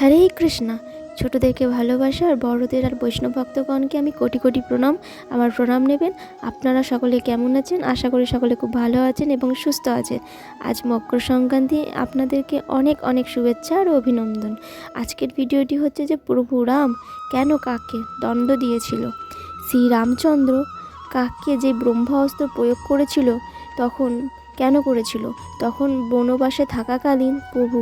হরে কৃষ্ণা। ছোটদেরকে ভালোবাসা আর বড়দের আর বৈষ্ণব ভক্তগণকে আমি কোটি কোটি প্রণাম। আমার প্রণাম নেবেন। আপনারা সকলে কেমন আছেন? আশা করি সকলে খুব ভালো আছেন এবং সুস্থ আছেন। আজ মকর সংক্রান্তি, আপনাদেরকে অনেক অনেক শুভেচ্ছা আর অভিনন্দন। আজকের ভিডিওটি হচ্ছে যে প্রভু রাম কেন কাককে দণ্ড দিয়েছিল। শ্রী রামচন্দ্র কাককে যে ব্রহ্মাস্ত্র প্রয়োগ করেছিল তখন কেন করেছিল? তখন বনবাসে থাকাকালীন প্রভু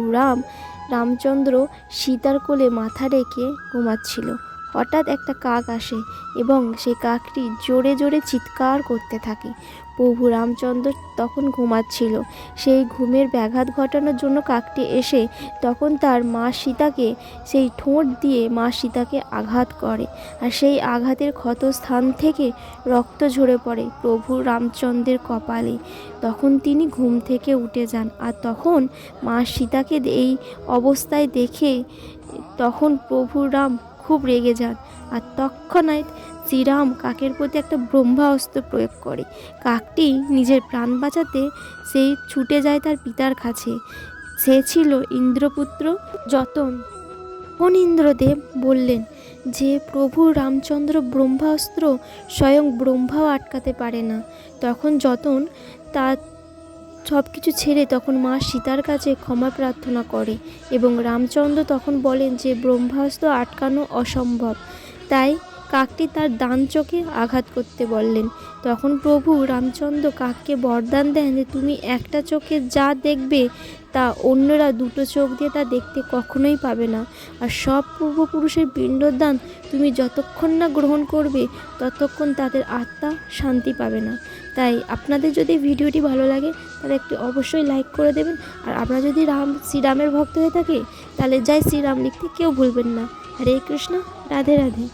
রামচন্দ্র সীতার কোলে মাথা রেখে ঘুমাচ্ছিল। হঠাৎ একটা কাক আসে এবং সেই কাকটি জোরে জোরে চিৎকার করতে থাকে। প্রভু রামচন্দ্র তখন ঘুমাচ্ছিল। সেই ঘুমের ব্যাঘাত ঘটানোর জন্য কাকটি এসে তখন তার মা সীতাকে সেই ঠোঁট দিয়ে মা সীতাকে আঘাত করে, আর সেই আঘাতের ক্ষত স্থান থেকে রক্ত ঝরে পড়ে প্রভু রামচন্দ্রের কপালে। তখন তিনি ঘুম থেকে উঠে যান, আর তখন মা সীতাকে এই অবস্থায় দেখে তখন প্রভু রাম খুব রেগে যান, আর তৎক্ষণাৎ শ্রীরাম কাকের প্রতি একটা ব্রহ্মাস্ত্র প্রয়োগ করে। কাকটি নিজের প্রাণ বাঁচাতে সেই ছুটে যায় তার পিতার কাছে। সে ছিল ইন্দ্রপুত্র যতন। তখন ইন্দ্রদেব বললেন যে প্রভু রামচন্দ্র ব্রহ্মাস্ত্র স্বয়ং ব্রহ্মাও আটকাতে পারে না। তখন যতন তার সব কিছু ছেড়ে তখন মা সীতার কাছে ক্ষমা প্রার্থনা করে এবং রামচন্দ্র তখন বলেন যে ব্রহ্মাস্ত্র আটকানো অসম্ভব, তাই কাকটি তার ডান চোখে আঘাত করতে বললেন। তখন প্রভু রামচন্দ্র কাককে বরদান দেন যে তুমি একটা চোখে যা দেখবে তা অন্যরা দুটো চোখ দিয়ে তা দেখতে কখনোই পাবে না, আর সব পূর্বপুরুষের পিণ্ডদান তুমি যতক্ষণ না গ্রহণ করবে ততক্ষণ তাদের আত্মা শান্তি পাবে না। তাই আপনাদের যদি ভিডিওটি ভালো লাগে তাহলে একটু অবশ্যই লাইক করে দেবেন, আর আপনারা যদি শ্রীরামের ভক্ত হয়ে থাকে তাহলে জয় শ্রীরাম লিখতে কেউ ভুলবেন না। হরে কৃষ্ণ, রাধে রাধে।